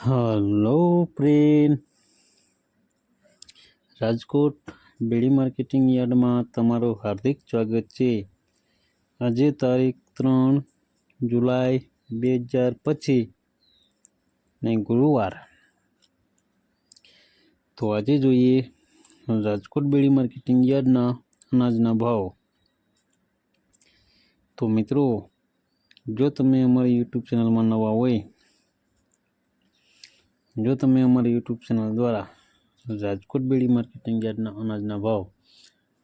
Hello friend, Rajkot બેડી marketing યાર્ડમાં તમારું હાર્દિક સ્વાગત છે। આજે તારીખ 3 જુલાઈ 2025 ને ગુરુવાર। તો આજે જોઈએ રાજકોટ બેડી માર્કેટિંગ યાર્ડના અનાજના ભાવ। તો મિત્રો, જો તમે અમારી યુટ્યુબ ચેનલમાં નવા હોય, જો તમે અમારી યુટ્યુબ ચેનલ દ્વારા રાજકોટ બેડી માર્કેટિંગ યાર્ડના અનાજના ભાવ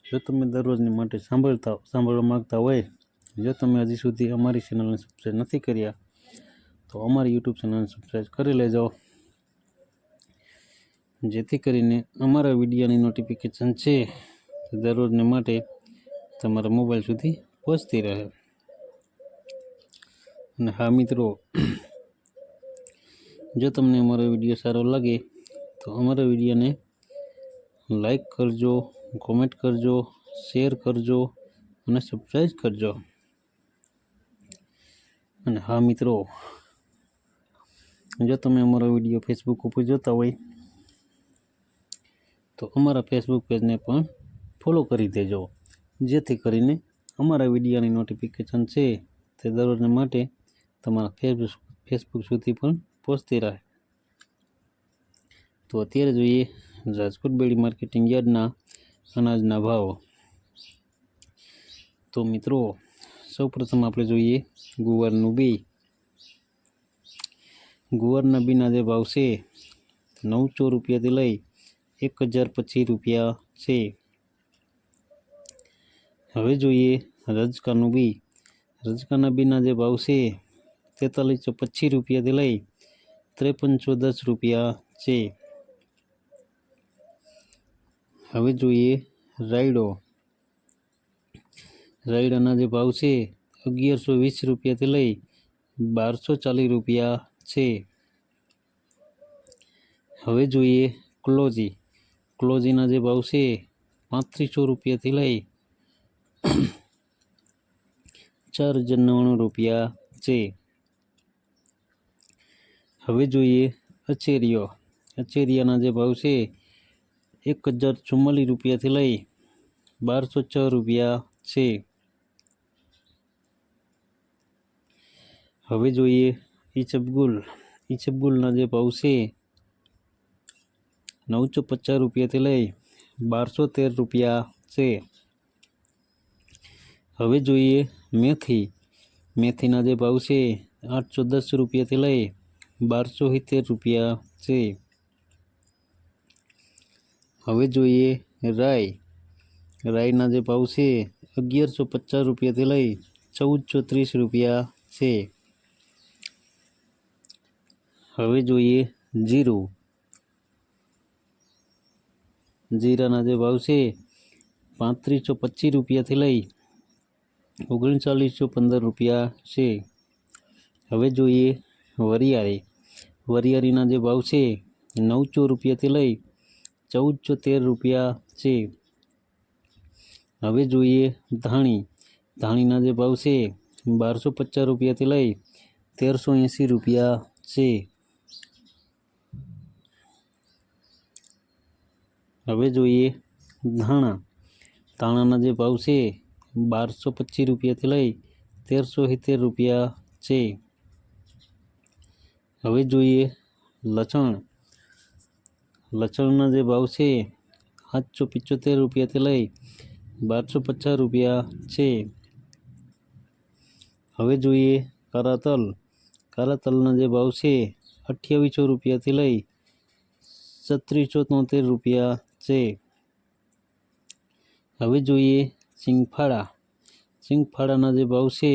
જો તમે દરરોજની માટે સાંભળવા માગતા હોય, જો તમે હજી સુધી અમારી ચેનલને સબસ્ક્રાઈબ નથી કર્યા તો અમારી યુટ્યુબ ચેનલને સબસ્ક્રાઈબ કરી લેજો, જેથી કરીને અમારા વિડીયોની નોટિફિકેશન છે દરરોજને માટે તમારા મોબાઈલ સુધી પહોંચતી રહે। અને હા મિત્રો, જો તમને અમારો વિડીયો સારો લાગે તો અમારા વિડીયોને લાઈક કરજો, કોમેન્ટ કરજો, શેર કરજો અને સબસ્ક્રાઈબ કરજો। અને હા મિત્રો, જો તમે અમારો વિડીયો ફેસબુક ઉપર જોતા હોય તો અમારા ફેસબુક પેજને પણ ફોલો કરી દેજો, જેથી કરીને અમારા વિડીયોની નોટિફિકેશન છે તે દરરોજને માટે તમારા ફેસબુક સુધી પણ પહોંચતી રહે। તો અત્યારે જોઈએ રાજકોટ બેડી માર્કેટિંગ યાર્ડના અનાજના ભાવ। તો મિત્રો, સૌપ્રથમ આપણે જોઈએ ગુવારનું બી। ગુવારના બીના જે ભાવ છે 900 રૂપિયાથી લઈ 1025 રૂપિયા છે। હવે જોઈએ રજકાનું બી। રજકાના બીના જે ભાવ છે 4325 રૂપિયાથી લઈ 5310 રૂપિયા છે। હવે જોઈએ રાયડો। રાયડાના જે ભાવ છે 1120 રૂપિયાથી લઈ 1240 રૂપિયા છે। હવે જોઈએ ક્લોજી। ક્લોજીના જે ભાવ છે 3500 રૂપિયાથી લઈ 4099 રૂપિયા છે। હવે જોઈએ અચેરિયો। અચેરિયાના જે ભાવ છે 1044 રૂપિયાથી લઈ 1206 રૂપિયા છે। હવે જોઈએ ઈસબગુલ। ઈસબગુલના જે ભાવ છે 950 રૂપિયાથી લઈ 1213 રૂપિયા છે। હવે જોઈએ મેથી। મેથીના જે ભાવ છે 810 રૂપિયાથી લઈ 1270 રૂપિયા છે। હવે જોઈએ રાઈ। રાઈના જે ભાવ છે 1150 રૂપિયાથી લઈ 1430 રૂપિયા છે। હવે જોઈએ જીરું। જીરાના જે ભાવ છે 3525 રૂપિયાથી લઈ 3915 રૂપિયા છે। હવે જોઈએ વરિયાળી। વરિયાળીના જે ભાવ છે 900 રૂપિયાથી લઈ 1413 રૂપિયા છે। હવે જોઈએ ધાણી। ધાણીના જે ભાવ છે 1250 રૂપિયાથી લઈ 1380 રૂપિયા છે। હવે જોઈએ ધાણા। ધાણાના જે ભાવ છે 1225 રૂપિયાથી લઈ 1370 રૂપિયા છે। હવે જોઈએ લસણ। લસણના જે ભાવ છે 775 રૂપિયાથી લઈ 1250 રૂપિયા છે। હવે જોઈએ કાળા તલ। કાળા તલના જે ભાવ છે 2800 રૂપિયાથી લઈ 3673 રૂપિયા છે। હવે જોઈએ સિંગફાળા। સિંગફાળાના જે ભાવ છે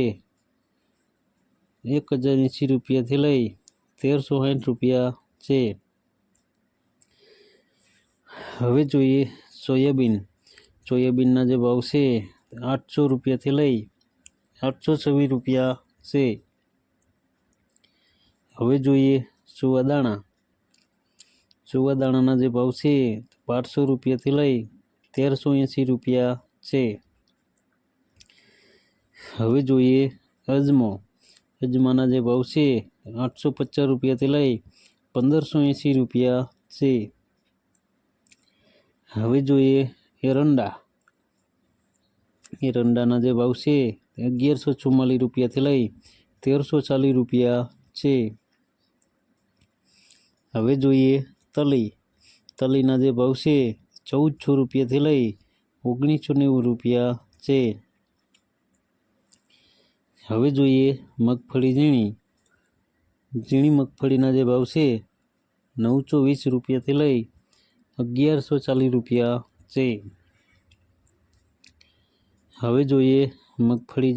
1080 રૂપિયાથી લઈ 1360 રૂપિયા છે। હવે જોઈએ સોયાબીન। સોયાબીનના જે ભાવ છે 800 રૂપિયાથી લઈ 826 રૂપિયા છે। હવે જોઈએ સુવાદાણા। સુવાદાણાના જે ભાવ છે 1200 રૂપિયાથી લઈ 1380 રૂપિયા છે। હવે જોઈએ અજમો। અજમાના જે ભાવ છે 850 રૂપિયાથી લઈ 1580 રૂપિયા છે। હવે જોઈએ એરંડાના જે ભાવ છે 1144 રૂપિયાથી લઈ 1340 રૂપિયા છે। હવે જોઈએ તલીના જે ભાવ છે 1400 રૂપિયાથી લઈ 1990 રૂપિયા છે। હવે જોઈએ મગફળી ઝીણી મગફળીના જે ભાવ છે 920 રૂપિયાથી લઈ 1140 રૂપિયા છે। હવે જોઈએ મગફળી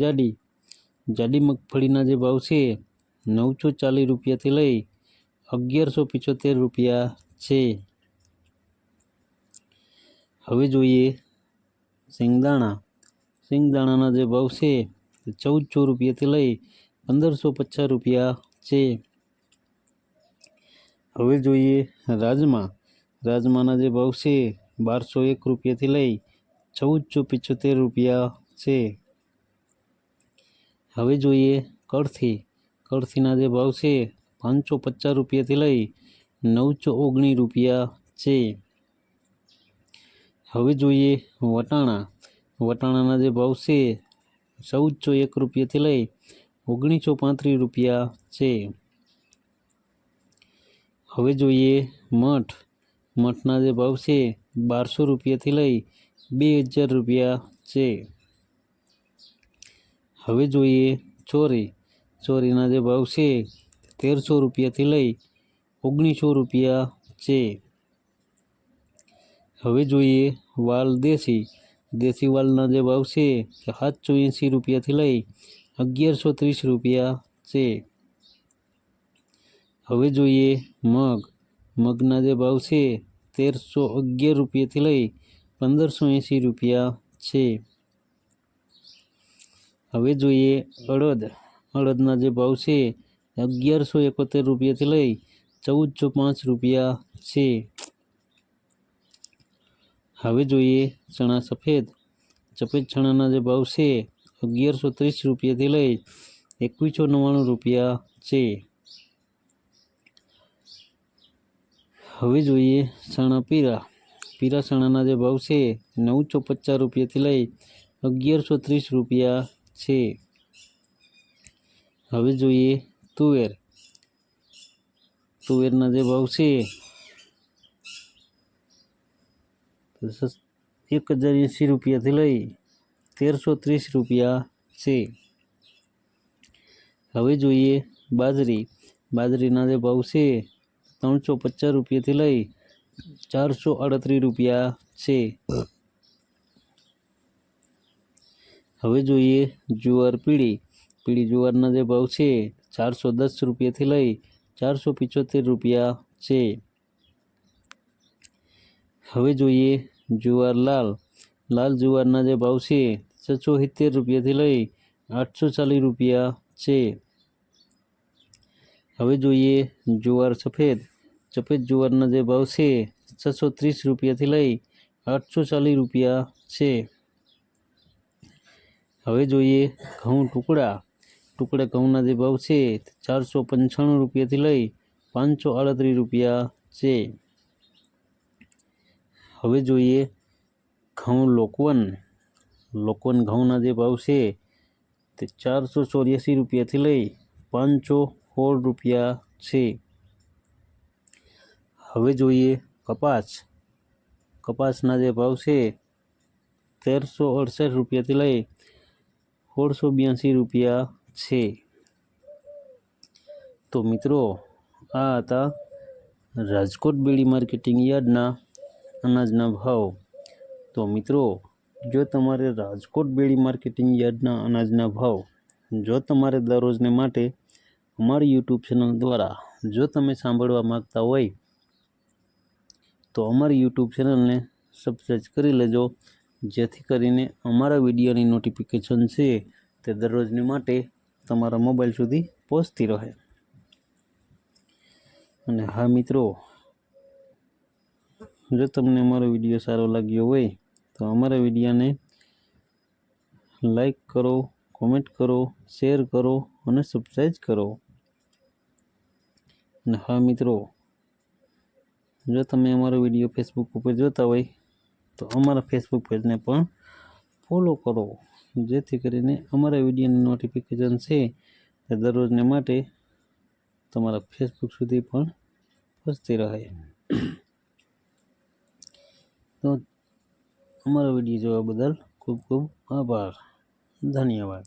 જાડી મગફળીના જે ભાવ છે 940 રૂપિયાથી લઈ 1175 રૂપિયા છે। હવે જોઈએ સિંગદાણાના જે ભાવ છે 1400 રૂપિયાથી લઈ 1550 રૂપિયા છે। હવે જોઈએ રાજમાના જે ભાવ છે 1201 રૂપિયાથી લઈ 1475 રૂપિયા છે। હવે જોઈએ કળથીના જે ભાવ છે 550 રૂપિયાથી લઈ 919 રૂપિયા છે। હવે જોઈએ વટાણાના જે ભાવ છે 1401 રૂપિયાથી લઈ 1935 રૂપિયા છે। હવે જોઈએ મઠના જે ભાવ છે 1200 રૂપિયાથી લઈ 2000 રૂપિયા છે। હવે જોઈએ ચોરીના જે ભાવ છે 1300 રૂપિયાથી લઈ 1900 રૂપિયા છે। હવે જોઈએ વાલ દેશી વાલના જે ભાવ છે 780 રૂપિયાથી લઈ 1130 રૂપિયા છે। હવે જોઈએ મગના જે ભાવ છે 1311 રૂપિયાથી લઈ 1580 રૂપિયા છે। હવે જોઈએ અડદના જે ભાવ છે 1171 રૂપિયાથી લઈ 1405 રૂપિયા છે। હવે જોઈએ ચણા સફેદ ચણાના જે ભાવ છે 1130 રૂપિયાથી લઈ 2199 રૂપિયા છે। હવે જોઈએ ચણા પીળા ચણાના જે ભાવ છે 950 રૂપિયાથી લઈ 1130 રૂપિયા છે। હવે જોઈએ તુવેરના જે ભાવ છે 1080 રૂપિયાથી લઈ 1330 રૂપિયા છે। હવે જોઈએ બાજરીના જે ભાવ છે 350 રૂપિયાથી લઈ 438 રૂપિયા છે। હવે જોઈએ જુવાર પીળી જુવારના જે ભાવ છે 410 રૂપિયાથી લઈ 475 રૂપિયા છે। હવે જોઈએ જુવાર લાલ જુવારના જે ભાવ છે 670 રૂપિયાથી લઈ 840 રૂપિયા છે। હવે જોઈએ જુવાર સફેદ જુવારના જે ભાવ છે 630 રૂપિયાથી લઈ 840 રૂપિયા છે। હવે જોઈએ ઘઉં ટુકડા ઘઉંના જે ભાવ છે 495 રૂપિયાથી લઈ 538 રૂપિયા છે। હવે જોઈએ ઘઉં લોકવન ઘઉંના જે ભાવ છે તે 484 રૂપિયાથી લઈ 516 રૂપિયા છે। હવે જોઈએ કપાસના જે ભાવ છે 1368 રૂપિયાથી લઈ 1682 રૂપિયા છે। તો મિત્રો આ હતા રાજકોટ બેડી માર્કેટિંગ યાર્ડના અનાજના ભાવ। તો મિત્રો જો તમારે રાજકોટ બેડી માર્કેટિંગ યાર્ડના અનાજના ભાવ જો તમારે દરરોજને માટે અમારી યુટ્યુબ ચેનલ દ્વારા જો તમે સાંભળવા માગતા હોય તો અમારી યુટ્યુબ ચેનલને સબસ્ક્રાઈબ કરી લેજો, જેથી કરીને અમારા વિડીયોની નોટિફિકેશન છે તે દરરોજને માટે તમારા મોબાઈલ સુધી પહોંચતી રહે। અને હા મિત્રો, જો તમને અમારો વિડીયો સારો લાગ્યો હોય તો અમારા વિડીયોને લાઈક કરો, કોમેન્ટ કરો, શેર કરો અને સબસ્ક્રાઈબ કરો। અને હા મિત્રો, જો તમે અમારો વિડીયો ફેસબુક ઉપર જોતા હોય તો અમારા ફેસબુક પેજને પણ ફોલો કરો, જેથી કરીને અમારા વિડીયોની નોટિફિકેશન છે તે દરરોજને માટે તમારા ફેસબુક સુધી પણ પહોંચતી રહે. તો અમારો વિડીયો જોવા બદલ ખૂબ ખૂબ આભાર. ધન્યવાદ.